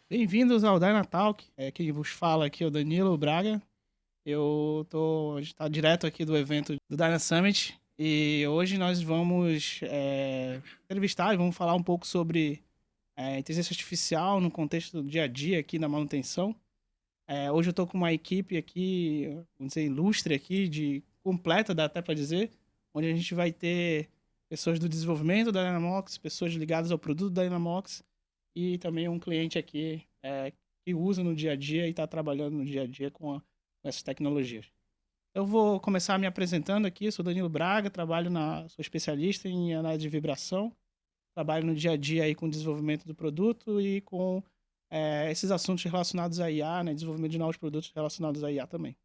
Bem-vindos ao Dynatalk. Quem vos fala aqui é o Danilo Braga. A gente está direto aqui do evento do Dyna Summit e hoje nós vamos entrevistar e vamos falar um pouco sobre inteligência artificial no contexto do dia a dia aqui na manutenção. Hoje eu estou com uma equipe aqui, vamos dizer, ilustre aqui, completa, dá até para dizer, onde a gente vai ter pessoas do desenvolvimento da Dynamox, pessoas ligadas ao produto da Dynamox e também um cliente aqui que usa no dia a dia e está trabalhando no dia a dia com essas tecnologias. Eu vou começar me apresentando aqui, sou Danilo Braga, sou especialista em análise de vibração, trabalho no dia a dia aí com o desenvolvimento do produto e com esses assuntos relacionados a IA, né, desenvolvimento de novos produtos relacionados a IA também.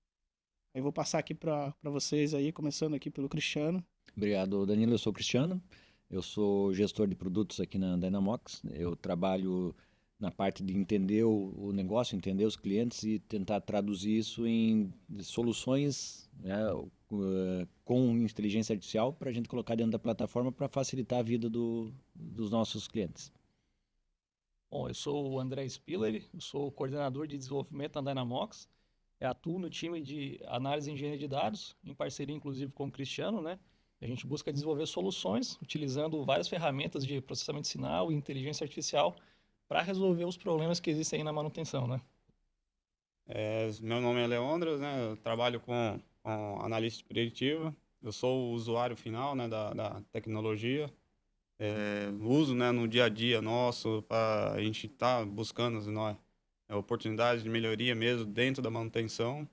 Eu vou passar aqui para vocês aí, começando aqui pelo Cristiano. Obrigado, Danilo. Eu sou o Cristiano. Eu sou gestor de produtos aqui na Dynamox. Eu trabalho na parte de entender o negócio, entender os clientes e tentar traduzir isso em soluções, né, com inteligência artificial para a gente colocar dentro da plataforma para facilitar a vida dos nossos clientes. Bom, eu sou o André Spiller, eu sou o coordenador de desenvolvimento na Dynamox. Eu atuo no time de análise e engenharia de dados, em parceria inclusive com o Cristiano, né? A gente busca desenvolver soluções utilizando várias ferramentas de processamento de sinal e inteligência artificial para resolver os problemas que existem aí na manutenção, né? Meu nome é Leandro, né? Eu trabalho com analista preditiva. Eu sou o usuário final, né, da tecnologia. Uso, né, no dia a dia nosso para a gente estar buscando oportunidades de melhoria mesmo dentro da manutenção.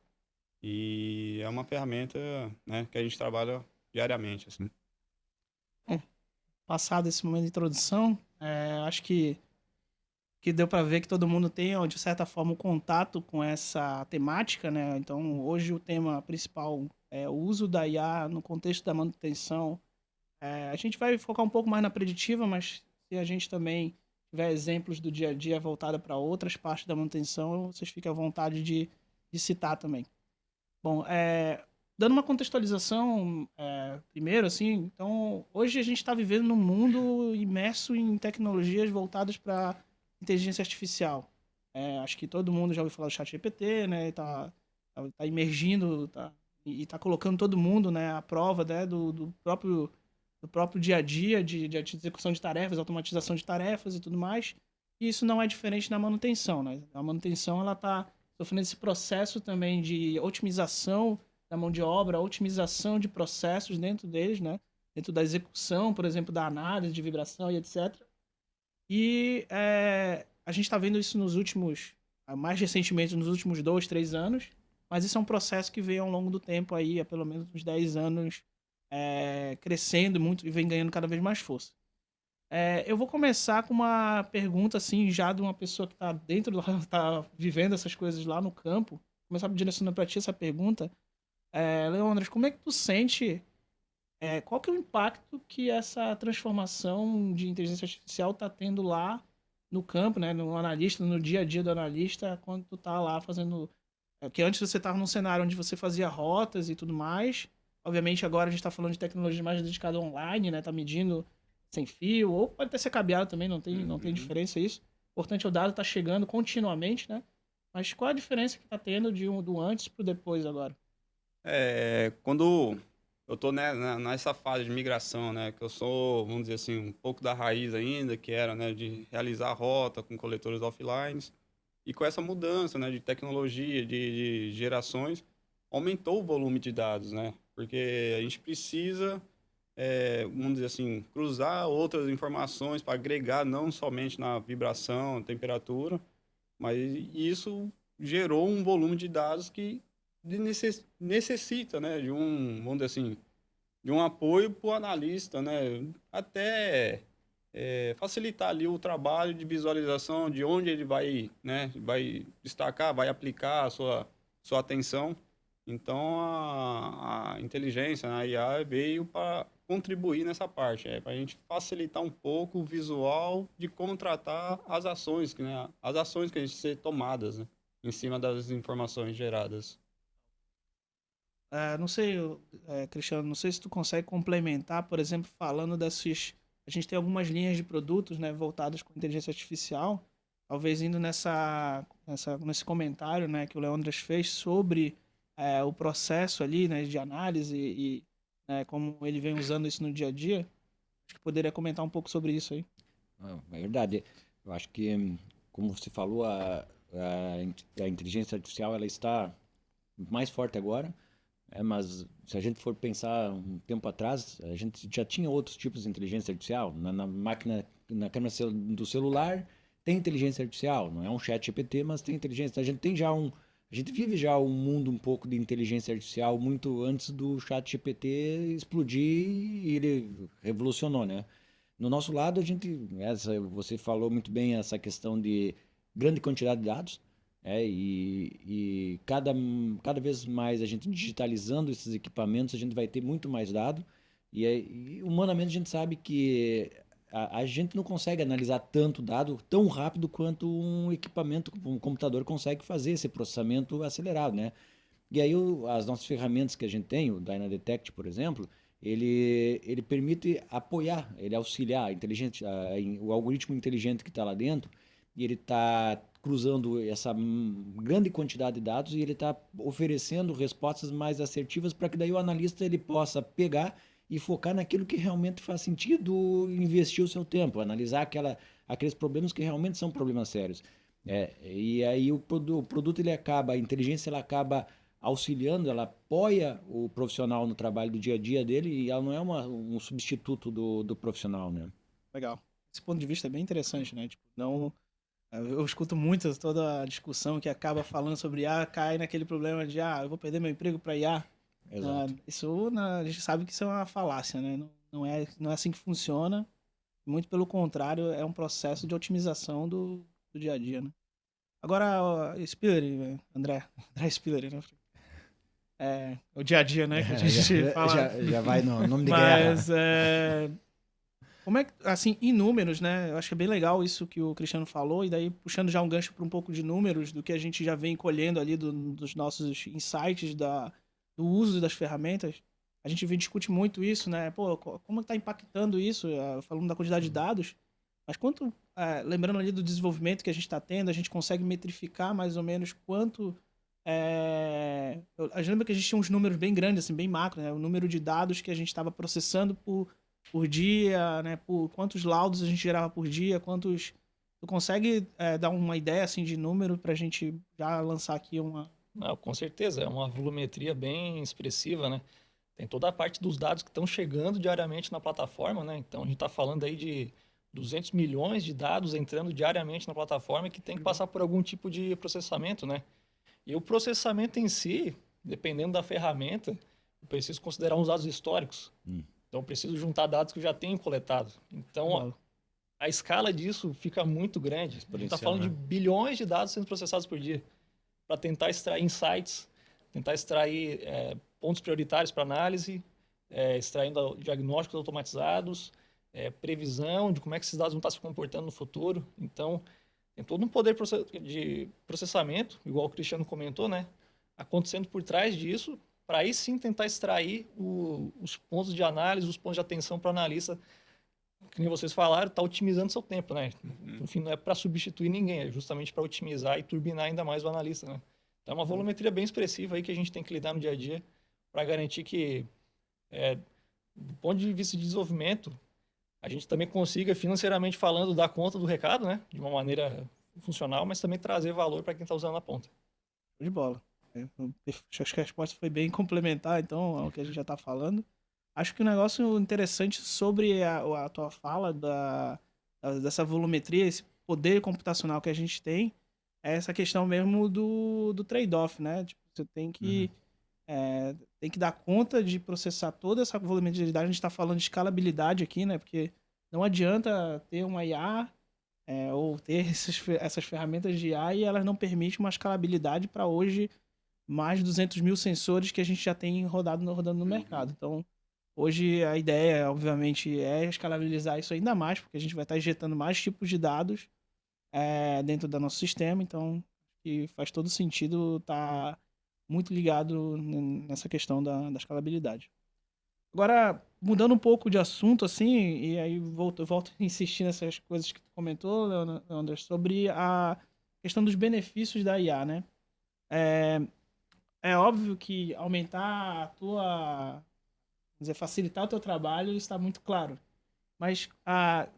E é uma ferramenta, né, que a gente trabalha diariamente, assim. Passado esse momento de introdução, acho que deu para ver que todo mundo tem, de certa forma, um contato com essa temática, né? Então, hoje o tema principal é o uso da IA no contexto da manutenção. A gente vai focar um pouco mais na preditiva, mas se a gente também tiver exemplos do dia a dia voltada para outras partes da manutenção, vocês fiquem à vontade de citar também. Bom, dando uma contextualização primeiro, assim, então, hoje a gente está vivendo num mundo imerso em tecnologias voltadas para inteligência artificial. Acho que todo mundo já ouviu falar do ChatGPT, né? Tá imergindo, e tá colocando todo mundo, né, à prova, né, do próprio dia a dia de execução de tarefas, automatização de tarefas e tudo mais. E isso não é diferente na manutenção, né? A manutenção ela está sofrendo esse processo também de otimização da mão de obra, otimização de processos dentro deles, né? Dentro da execução, por exemplo, da análise de vibração e etc. E a gente está vendo isso mais recentemente, nos últimos 2, 3 anos, mas isso é um processo que vem ao longo do tempo aí, há pelo menos uns 10 anos, crescendo muito e vem ganhando cada vez mais força. Eu vou começar com uma pergunta, assim, já de uma pessoa que está está vivendo essas coisas lá no campo. Começar direcionando para ti essa pergunta. Leandro, como é que tu sente qual que é o impacto que essa transformação de inteligência artificial está tendo lá no campo, né, no analista, no dia a dia do analista, quando tu tá lá fazendo... Porque antes você estava num cenário onde você fazia rotas e tudo mais. Obviamente agora a gente está falando de tecnologia mais dedicada online, né, tá medindo sem fio, ou pode até ser cabeado também, não tem diferença isso. O importante é o dado tá chegando continuamente, né? Mas qual a diferença que tá tendo do antes pro depois agora? Quando eu tô, né, nessa fase de migração, né, que eu sou, vamos dizer assim, um pouco da raiz ainda, que era, né, de realizar a rota com coletores offline, e com essa mudança, né, de tecnologia, de gerações, aumentou o volume de dados, né, porque a gente precisa, vamos dizer assim, cruzar outras informações para agregar não somente na vibração, temperatura, mas isso gerou um volume de dados que necessita, né, de um, vamos dizer assim, de um apoio para o analista, né, até facilitar ali o trabalho de visualização de onde ele vai, né, vai destacar, vai aplicar a sua atenção. Então a inteligência, né, a IA veio para contribuir nessa parte, para a gente facilitar um pouco o visual de como tratar as ações, né, as ações que a gente ser tomadas, né, em cima das informações geradas. Não sei, Cristiano, não sei se tu consegue complementar, por exemplo, falando dessas... A gente tem algumas linhas de produtos, né, voltadas com inteligência artificial. talvez indo nesse comentário, né, que o Leandras fez sobre o processo ali, né, de análise e né, como ele vem usando isso no dia a dia, acho que poderia comentar um pouco sobre isso aí. É verdade. Eu acho que, como você falou, a inteligência artificial ela está mais forte agora, mas se a gente for pensar um tempo atrás, a gente já tinha outros tipos de inteligência artificial. Na máquina, na câmera do celular, tem inteligência artificial. Não é um chat GPT, mas tem inteligência. A gente vive já um mundo um pouco de inteligência artificial muito antes do chat GPT explodir e ele revolucionou, né? No nosso lado, você falou muito bem essa questão de grande quantidade de dados, e cada vez mais a gente digitalizando esses equipamentos, a gente vai ter muito mais dado, e humanamente a gente sabe que a gente não consegue analisar tanto dado tão rápido quanto um equipamento, um computador consegue fazer esse processamento acelerado, né? E aí as nossas ferramentas que a gente tem, o Dynadetect, por exemplo, ele permite apoiar, ele auxiliar o algoritmo inteligente que está lá dentro, e ele está cruzando essa grande quantidade de dados e ele está oferecendo respostas mais assertivas para que daí o analista ele possa pegar e focar naquilo que realmente faz sentido investir o seu tempo, analisar aqueles problemas que realmente são problemas sérios. E aí o produto ele acaba, a inteligência ela acaba auxiliando, ela apoia o profissional no trabalho do dia a dia dele e ela não é um substituto do profissional, né? Legal. Esse ponto de vista é bem interessante, né? Tipo, não, eu escuto muito toda a discussão que acaba falando sobre IA, cai naquele problema de, eu vou perder meu emprego para IA. Exato. Isso, a gente sabe que isso é uma falácia, né? Não é assim que funciona. Muito pelo contrário, é um processo de otimização do dia a dia, né? Agora, Spiller, André Spiller, né? O dia a dia, né? Que a gente fala. Já vai no nome de guerra. Mas, como é que, assim, em números, né? Eu acho que é bem legal isso que o Cristiano falou, e daí puxando já um gancho para um pouco de números do que a gente já vem colhendo ali dos nossos insights do uso das ferramentas. A gente discute muito isso, né? Pô, como está impactando isso? Falando da quantidade de dados, mas lembrando ali do desenvolvimento que a gente está tendo, a gente consegue metrificar mais ou menos quanto. Eu lembro que a gente tinha uns números bem grandes, assim, bem macro, né? O número de dados que a gente estava processando por dia, né? Por quantos laudos a gente gerava por dia, quantos. Tu consegue dar uma ideia assim de número para a gente já lançar aqui uma. Não, com certeza, é uma volumetria bem expressiva, né? Tem toda a parte dos dados que estão chegando diariamente na plataforma, né? Então a gente está falando aí de 200 milhões de dados entrando diariamente na plataforma que tem que passar por algum tipo de processamento, né? E o processamento em si, dependendo da ferramenta, eu preciso considerar uns dados históricos. Então eu preciso juntar dados que eu já tenho coletado. Então a escala disso fica muito grande. A gente está falando de bilhões de dados sendo processados por dia para tentar extrair insights, tentar extrair pontos prioritários para análise, extraindo diagnósticos automatizados, previsão de como é que esses dados vão estar se comportando no futuro. Então, tem todo um poder de processamento, igual o Cristiano comentou, né? Acontecendo por trás disso, para aí sim tentar extrair os pontos de análise, os pontos de atenção para o analista, que nem vocês falaram, está otimizando seu tempo, né? No fim, não é para substituir ninguém, é justamente para otimizar e turbinar ainda mais o analista, né? Então, é uma volumetria bem expressiva aí que a gente tem que lidar no dia a dia para garantir que, do ponto de vista de desenvolvimento, a gente também consiga, financeiramente falando, dar conta do recado, né? De uma maneira funcional, mas também trazer valor para quem está usando a ponta. Show de bola. Acho que a resposta foi bem complementar, então, ao que a gente já está falando. Acho que um negócio interessante sobre a tua fala dessa volumetria, esse poder computacional que a gente tem, é essa questão mesmo do trade-off, né? Tipo, você tem que dar conta de processar toda essa volumetria. A gente está falando de escalabilidade aqui, né? Porque não adianta ter uma IA ou ter essas ferramentas de IA e elas não permitem uma escalabilidade para hoje mais de 200 mil sensores que a gente já tem rodando no mercado. Então, hoje a ideia, obviamente, é escalabilizar isso ainda mais, porque a gente vai estar injetando mais tipos de dados dentro do nosso sistema. Então, que faz todo sentido estar muito ligado nessa questão da escalabilidade. Agora, mudando um pouco de assunto, assim, e aí volto a insistir nessas coisas que tu comentou, Leandro, sobre a questão dos benefícios da IA, né? É, é óbvio que aumentar a tua, vamos dizer, facilitar o teu trabalho está muito claro. Mas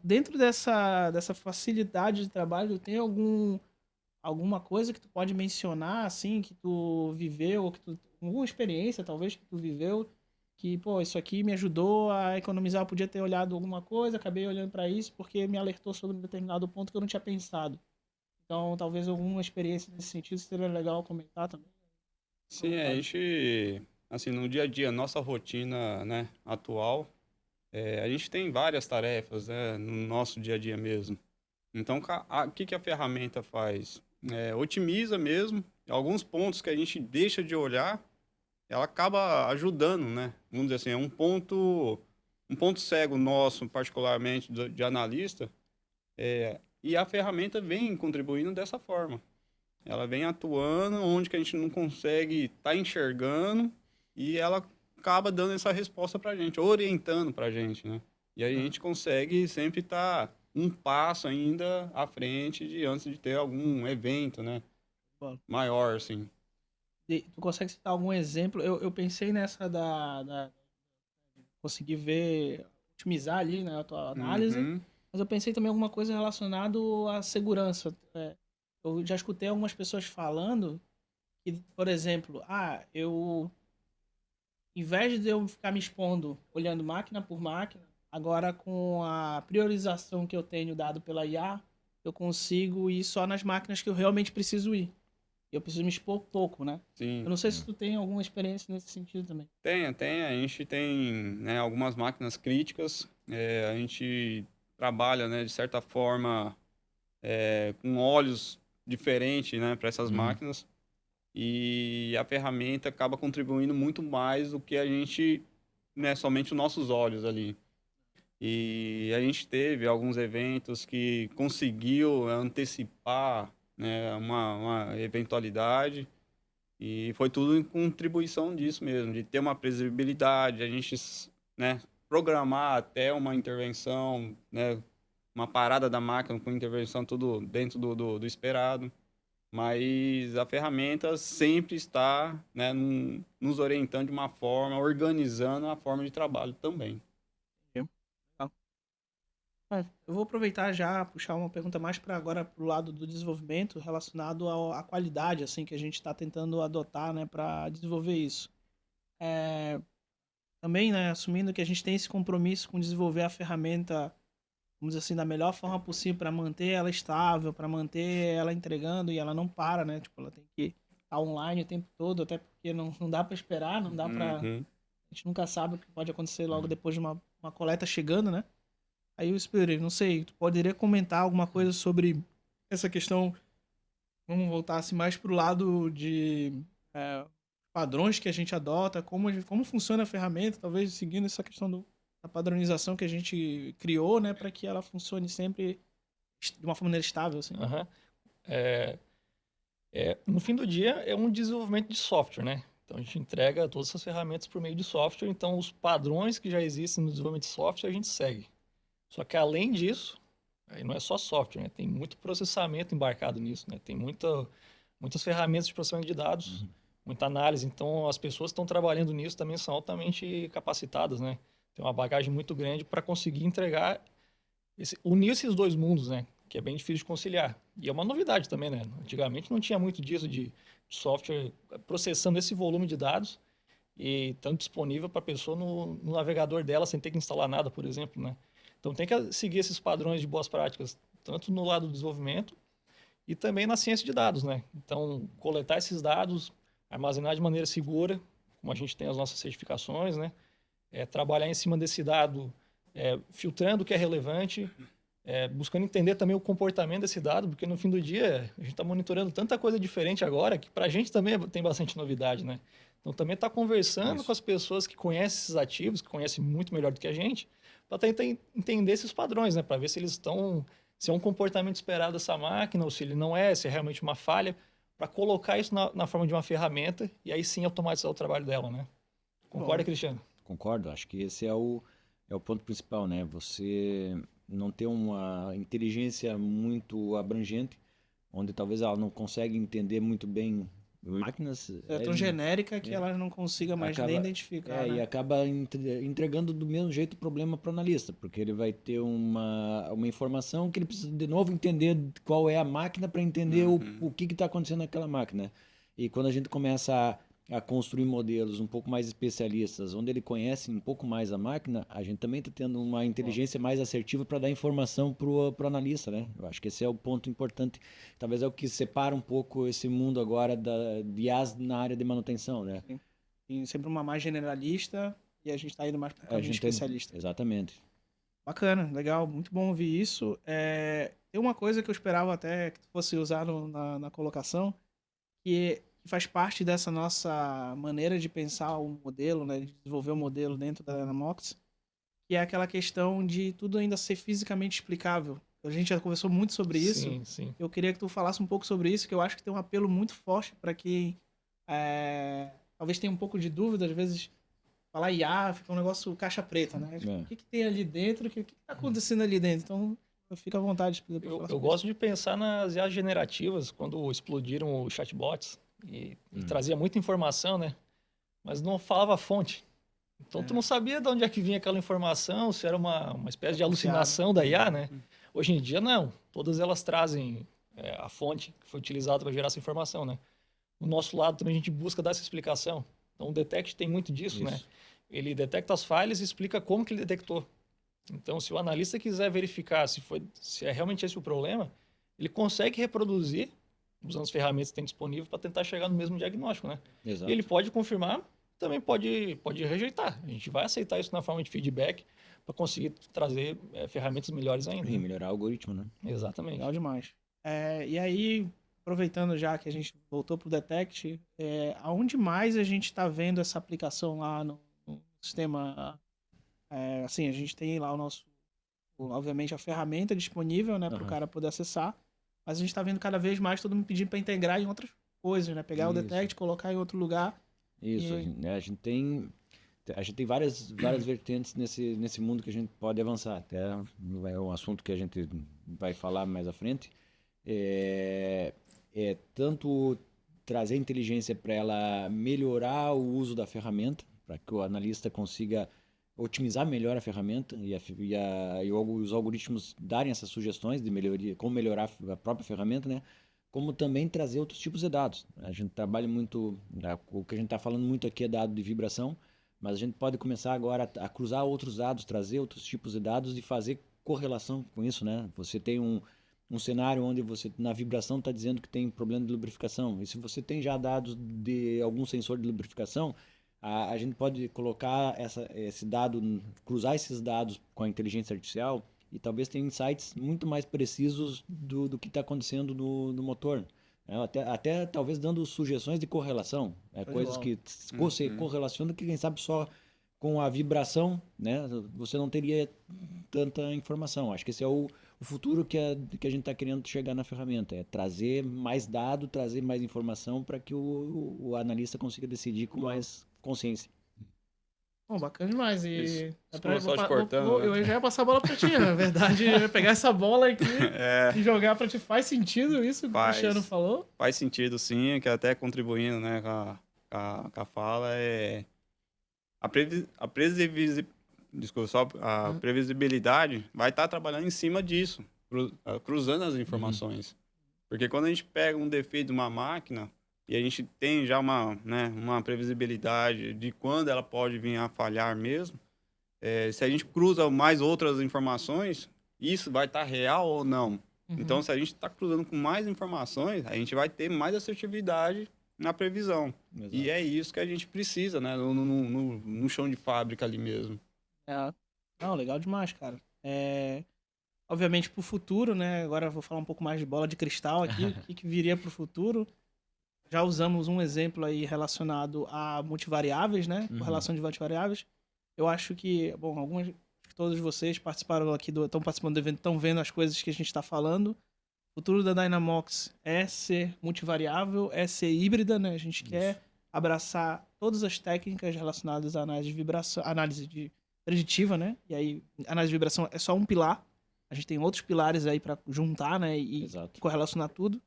dentro dessa facilidade de trabalho, tem alguma coisa que tu pode mencionar, assim, que tu viveu, ou que tu, alguma experiência, talvez, que tu viveu, que, pô, isso aqui me ajudou a economizar, eu podia ter olhado alguma coisa, acabei olhando para isso porque me alertou sobre um determinado ponto que eu não tinha pensado. Então, talvez alguma experiência nesse sentido seria legal comentar também. Fica à Sim, a vontade. gente, assim, no dia a dia, nossa rotina, né, atual, a gente tem várias tarefas, né, no nosso dia a dia mesmo. Então, o que que a ferramenta faz? Otimiza mesmo. Alguns pontos que a gente deixa de olhar, ela acaba ajudando, né? Vamos dizer assim, é um ponto cego nosso, particularmente de analista, e a ferramenta vem contribuindo dessa forma. Ela vem atuando onde que a gente não consegue estar enxergando e ela acaba dando essa resposta para a gente, orientando para a gente, né? E aí a gente consegue sempre estar um passo ainda à frente de antes de ter algum evento, né? Bom, Maior, assim. tu consegue citar algum exemplo? Eu pensei nessa da conseguir ver, otimizar ali, né, a tua análise, Uhum. mas eu pensei também em alguma coisa relacionada à segurança. Eu já escutei algumas pessoas falando que, por exemplo, em vez de eu ficar me expondo olhando máquina por máquina, agora com a priorização que eu tenho dado pela IA, eu consigo ir só nas máquinas que eu realmente preciso ir. Eu preciso me expor pouco, né? Eu Sim. não sei se tu tem alguma experiência nesse sentido também. Tem. A gente tem, né, algumas máquinas críticas. A gente trabalha, né, de certa forma, com olhos diferentes, né, para essas Uhum. máquinas. E a ferramenta acaba contribuindo muito mais do que a gente, né, somente os nossos olhos ali. E a gente teve alguns eventos que conseguiu antecipar, né, uma eventualidade e foi tudo em contribuição disso mesmo, de ter uma previsibilidade, a gente, né, programar até uma intervenção, né, uma parada da máquina com intervenção tudo dentro do esperado. Mas a ferramenta sempre está, né, nos orientando de uma forma, organizando a forma de trabalho também. Legal. Eu vou aproveitar já, puxar uma pergunta mais para agora para o lado do desenvolvimento relacionado à qualidade assim que a gente está tentando adotar, né, para desenvolver isso. É, também, né, assumindo que a gente tem esse compromisso com desenvolver a ferramenta, vamos dizer assim, da melhor forma possível para manter ela estável, para manter ela entregando e ela não para, né? Tipo, ela tem que estar online o tempo todo, até porque não dá para esperar, não dá para. Uhum. A gente nunca sabe o que pode acontecer logo depois de uma coleta chegando, né? Aí o Spirit, não sei, tu poderia comentar alguma coisa sobre essa questão? Vamos voltar assim mais pro lado de é, padrões que a gente adota, como funciona a ferramenta, talvez seguindo essa questão da padronização que a gente criou, né, para que ela funcione sempre de uma maneira estável, assim. Aham. É, no fim do dia, é um desenvolvimento de software, né? Então, a gente entrega todas essas ferramentas por meio de software. Então, os padrões que já existem no desenvolvimento de software, a gente segue. Só que, além disso, aí não é só software, né? Tem muito processamento embarcado nisso, né? Tem muitas ferramentas de processamento de dados, muita análise. Então, as pessoas que estão trabalhando nisso também são altamente capacitadas, né? Tem uma bagagem muito grande para conseguir entregar, unir esses dois mundos, né? Que é bem difícil de conciliar. E é uma novidade também, né? Antigamente não tinha muito disso de software processando esse volume de dados e estando disponível para a pessoa no navegador dela sem ter que instalar nada, por exemplo, né? Então tem que seguir esses padrões de boas práticas, tanto no lado do desenvolvimento e também na ciência de dados, né? Então, coletar esses dados, armazenar de maneira segura, como a gente tem as nossas certificações, né? Trabalhar em cima desse dado, filtrando o que é relevante, buscando entender também o comportamento desse dado, porque no fim do dia a gente está monitorando tanta coisa diferente agora que para a gente também tem bastante novidade, né? Então também está conversando Isso. com as pessoas que conhecem esses ativos, que conhecem muito melhor do que a gente, para tentar entender esses padrões, né? Para ver se eles estão, se é um comportamento esperado dessa máquina ou se ele não é, se é realmente uma falha, para colocar isso na forma de uma ferramenta e aí sim automatizar o trabalho dela, né? Concorda, Bom, Cristiano? concordo. Acho que esse é o ponto principal, né? Você não ter uma inteligência muito abrangente, onde talvez ela não consegue entender muito bem máquinas. É tão genérica que ela não consiga mais nem identificar, E né? acaba entregando do mesmo jeito o problema para o analista, porque ele vai ter uma informação que ele precisa de novo entender qual é a máquina para entender o que está acontecendo naquela máquina. E quando a gente começa a construir modelos um pouco mais especialistas, onde ele conhece um pouco mais a máquina, a gente também está tendo uma inteligência mais assertiva para dar informação para o analista, né? Eu acho que esse é o ponto importante. Talvez é o que separa um pouco esse mundo agora de IAs na área de manutenção, né? Tem sempre uma mais generalista e a gente está indo mais para o caminho especialista. Exatamente. Bacana, legal, muito bom ouvir isso. Tem uma coisa que eu esperava até que tu fosse usar na colocação, que faz parte dessa nossa maneira de pensar o modelo, né, de desenvolver o modelo dentro da Dynamox, que é aquela questão de tudo ainda ser fisicamente explicável. A gente já conversou muito sobre isso. Sim, sim. Eu queria que tu falasse um pouco sobre isso, que eu acho que tem um apelo muito forte para quem talvez tenha um pouco de dúvida, às vezes falar IA fica um negócio caixa preta, né? O que tem ali dentro, o que está acontecendo ali dentro? Então, fica à vontade. Eu gosto de pensar nas IAs generativas, quando explodiram os chatbots, e trazia muita informação, né? Mas não falava a fonte. Então, tu não sabia de onde é que vinha aquela informação, se era uma espécie de alucinação da IA, né? Hoje em dia, não. Todas elas trazem a fonte que foi utilizada para gerar essa informação, né? Do nosso lado, também a gente busca dar essa explicação. Então, o Detect tem muito disso, né? Ele detecta as falhas e explica como que ele detectou. Então, se o analista quiser verificar se é realmente esse o problema, ele consegue reproduzir usando as ferramentas que tem disponível para tentar chegar no mesmo diagnóstico, né? Exato. E ele pode confirmar, também pode rejeitar. A gente vai aceitar isso na forma de feedback para conseguir trazer ferramentas melhores ainda. E melhorar o algoritmo, né? Exatamente. Legal demais. E aí, aproveitando já que a gente voltou para o Detect, aonde mais a gente está vendo essa aplicação lá no sistema? Assim, a gente tem lá obviamente, a ferramenta disponível, né, para o cara poder acessar, mas a gente está vendo cada vez mais todo mundo pedindo para integrar em outras coisas, né? Pegar o Detect, colocar em outro lugar. Isso, a gente tem várias vertentes nesse mundo que a gente pode avançar. Até é um assunto que a gente vai falar mais à frente. Tanto trazer inteligência para ela melhorar o uso da ferramenta, para que o analista consiga otimizar melhor a ferramenta e os algoritmos darem essas sugestões de melhoria, como melhorar a própria ferramenta, né? Como também trazer outros tipos de dados. A gente trabalha muito, o que a gente está falando muito aqui é dado de vibração, mas a gente pode começar agora a cruzar outros dados, trazer outros tipos de dados e fazer correlação com isso, né? Você tem um cenário onde você, na vibração, está dizendo que tem problema de lubrificação. E se você tem já dados de algum sensor de lubrificação, a gente pode colocar esse dado, cruzar esses dados com a inteligência artificial e talvez tenha insights muito mais precisos do que está acontecendo no motor. Até talvez dando sugestões de correlação. Coisas que você correlaciona que quem sabe só com a vibração, né, você não teria tanta informação. Acho que esse é o futuro que a gente está querendo chegar na ferramenta. É trazer mais dado, trazer mais informação para que o analista consiga decidir com mais consciência. Bom, bacana demais. E só te cortando, eu já ia passar a bola para ti, na verdade. Eu ia pegar essa bola aqui e jogar para ti. Faz sentido isso que o Cristiano falou? Faz sentido, sim, que até contribuindo, né, com a fala, a previsibilidade vai estar trabalhando em cima disso, cruzando as informações. Porque quando a gente pega um defeito de uma máquina e a gente tem já uma previsibilidade de quando ela pode vir a falhar mesmo, se a gente cruza mais outras informações, isso vai estar real ou não. Então, se a gente está cruzando com mais informações, a gente vai ter mais assertividade na previsão. Exato. E é isso que a gente precisa, né? No chão de fábrica ali mesmo. Não, legal demais, cara. Obviamente, para o futuro, né? Agora eu vou falar um pouco mais de bola de cristal aqui. O que viria para o futuro? Já usamos um exemplo aí relacionado a multivariáveis, né? Com relação de multivariáveis. Eu acho que, bom, todos vocês participaram aqui estão participando do evento, estão vendo as coisas que a gente está falando. O futuro da Dynamox é ser multivariável, é ser híbrida, né? A gente quer abraçar todas as técnicas relacionadas à análise de vibração, preditiva, né? E aí, análise de vibração é só um pilar. A gente tem outros pilares aí para juntar, né? E Exato. correlacionar tudo.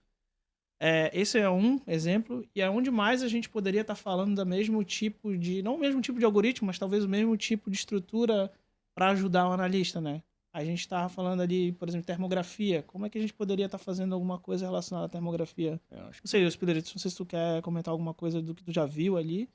Esse é um exemplo. E aonde mais a gente poderia estar falando do mesmo tipo de... Não o mesmo tipo de algoritmo, mas talvez o mesmo tipo de estrutura para ajudar o analista, né? A gente estava falando ali, por exemplo, termografia. Como é que a gente poderia estar fazendo alguma coisa relacionada à termografia? Eu acho Não sei, Spiller, não sei se tu quer comentar alguma coisa do que tu já viu ali.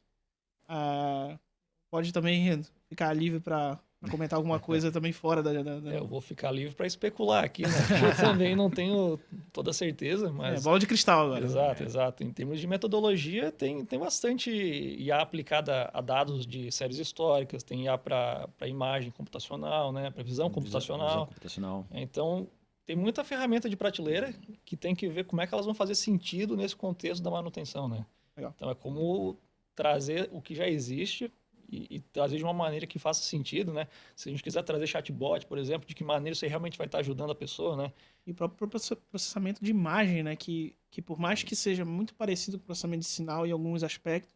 Pode também ficar livre para comentar alguma coisa também fora da... Eu vou ficar livre para especular aqui, né? Porque eu também não tenho toda certeza, mas... bola de cristal agora. Exato, exato. Em termos de metodologia, tem bastante IA aplicada a dados de séries históricas, tem IA para imagem computacional, né? Para visão computacional. Visão computacional. Então, tem muita ferramenta de prateleira que tem que ver como é que elas vão fazer sentido nesse contexto da manutenção, né? Legal. Então, é como trazer o que já existe e trazer de uma maneira que faça sentido, né? Se a gente quiser trazer chatbot, por exemplo, de que maneira isso aí realmente vai estar ajudando a pessoa, né? E o próprio processamento de imagem, né? Que por mais que seja muito parecido com o processamento de sinal em alguns aspectos,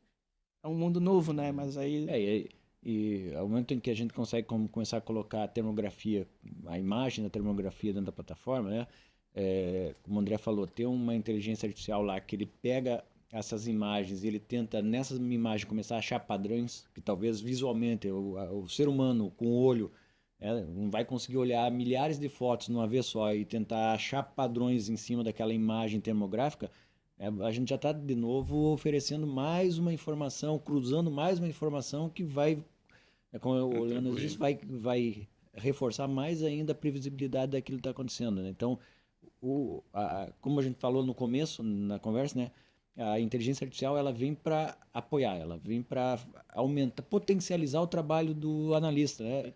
é um mundo novo, né? Mas aí... E ao momento em que a gente consegue começar a colocar a termografia, a imagem da termografia dentro da plataforma, né? Como o André falou, tem uma inteligência artificial lá que ele pega essas imagens e ele tenta nessas imagens começar a achar padrões que talvez visualmente o ser humano com o olho não vai conseguir olhar milhares de fotos numa vez só e tentar achar padrões em cima daquela imagem termográfica. A gente já está de novo oferecendo mais uma informação, cruzando mais uma informação que vai, como o Leandro disse, vai reforçar mais ainda a previsibilidade daquilo que está acontecendo, né? Então, como a gente falou no começo, na conversa, né? A inteligência artificial ela vem para apoiar, ela vem para aumentar, potencializar o trabalho do analista, né?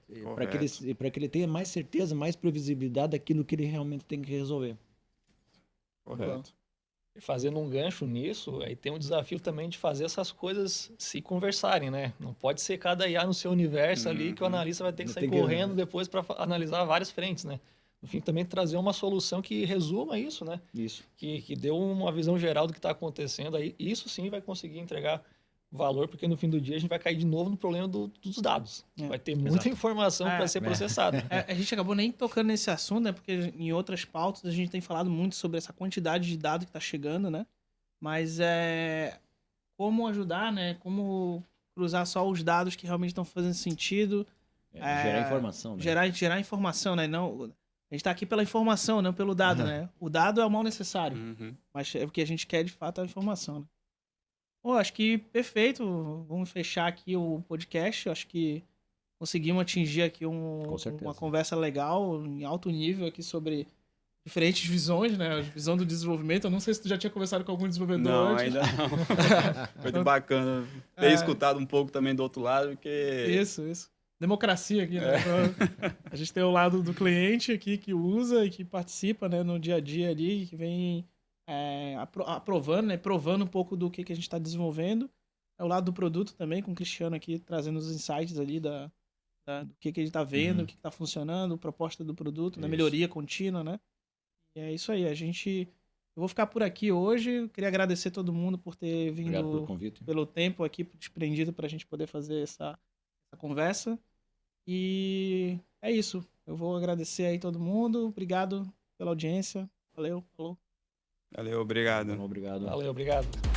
Para que ele tenha mais certeza, mais previsibilidade daquilo que ele realmente tem que resolver. Correto. E fazendo um gancho nisso, aí tem um desafio também de fazer essas coisas se conversarem, né? Não pode ser cada IA no seu universo ali que o analista vai ter que sair correndo depois para analisar várias frentes, né? No fim, também trazer uma solução que resuma isso, né? Isso. Que dê uma visão geral do que está acontecendo. Aí, isso sim vai conseguir entregar valor, porque no fim do dia a gente vai cair de novo no problema dos dados. Vai ter muita informação para ser processada. A gente acabou nem tocando nesse assunto, né? Porque em outras pautas a gente tem falado muito sobre essa quantidade de dados que está chegando, né? Mas como ajudar, né? Como cruzar só os dados que realmente estão fazendo sentido. Gerar informação, né? Gerar informação, né? Não... A gente está aqui pela informação, não pelo dado, né? O dado é o mal necessário. Mas o que a gente quer, de fato, é a informação, né? Acho que perfeito. Vamos fechar aqui o podcast. Acho que conseguimos atingir aqui uma conversa legal, em alto nível aqui sobre diferentes visões, né? A visão do desenvolvimento. Eu não sei se tu já tinha conversado com algum desenvolvedor antes. Não, ainda não. Foi bacana ter escutado um pouco também do outro lado, porque... Isso. Democracia aqui, né? A gente tem o lado do cliente aqui que usa e que participa, né, no dia a dia ali, que vem aprovando, né, provando um pouco do que a gente está desenvolvendo. É o lado do produto também, com o Cristiano aqui trazendo os insights ali do que ele está vendo, o que está funcionando, proposta do produto, na melhoria contínua, né? E é isso aí. Eu vou ficar por aqui hoje. Eu queria agradecer todo mundo por ter vindo, pelo convite, pelo tempo aqui desprendido para a gente poder fazer essa conversa. E é isso. Eu vou agradecer aí todo mundo. Obrigado pela audiência. Valeu, falou. Valeu, obrigado. Obrigado. Valeu, obrigado.